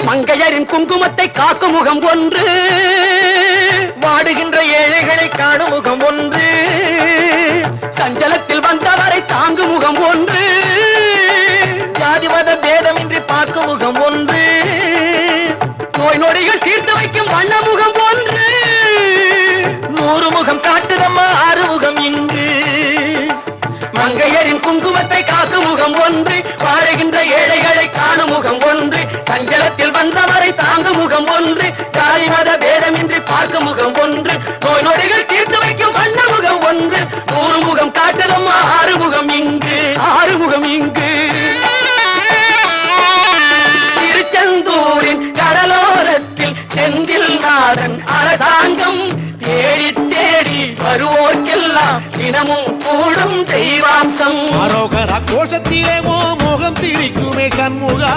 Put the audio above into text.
மங்கையரின் குங்குமத்தை காக்கும் முகம் ஒன்று, வாடுகின்ற ஏழைகளை காணும் முகம் ஒன்று, சஞ்சலத்தில் வந்தவரை தாங்கும் முகம் ஒன்று, ஜாதி மத பேதமின்றி பார்க்கும் முகம் ஒன்று, நோய் நொடிகள் தீர்த்து வைக்கும் வண்ண முகம் ஒன்று, 100 முகம் காட்டுதம்மா 6 முகம் இங்கு. மங்கையரின் குங்குமத்தை காக்கும் முகம் ஒன்று, வாழுகின்ற ஏழைகளை காணும் முகம் ஒன்று, சஞ்சலத்தில் வந்தவரை தாங்கும் முகம் ஒன்று, ஜாதி மத பேதமின்றி பார்க்கும் முகம் ஒன்று, நோய் நொடிகள் தீர்த்து வைக்கும் வண்ண முகம் ஒன்று, 100 முகம் காட்டுதம்மா 6 முகம் இங்கு, 6 முகம் இங்கு. திருச்செந்தூரின் கடலோரத்தில் செந்தில் நாதன் அரசாங்கம் தேடி தேடி வருவோர்க்கெல்லாம் தினமும் கூடும் தெய்வாம்சம். அரோகரா கோஷத்திலே ஓ முகம் சிரிக்குமே சண்முகா.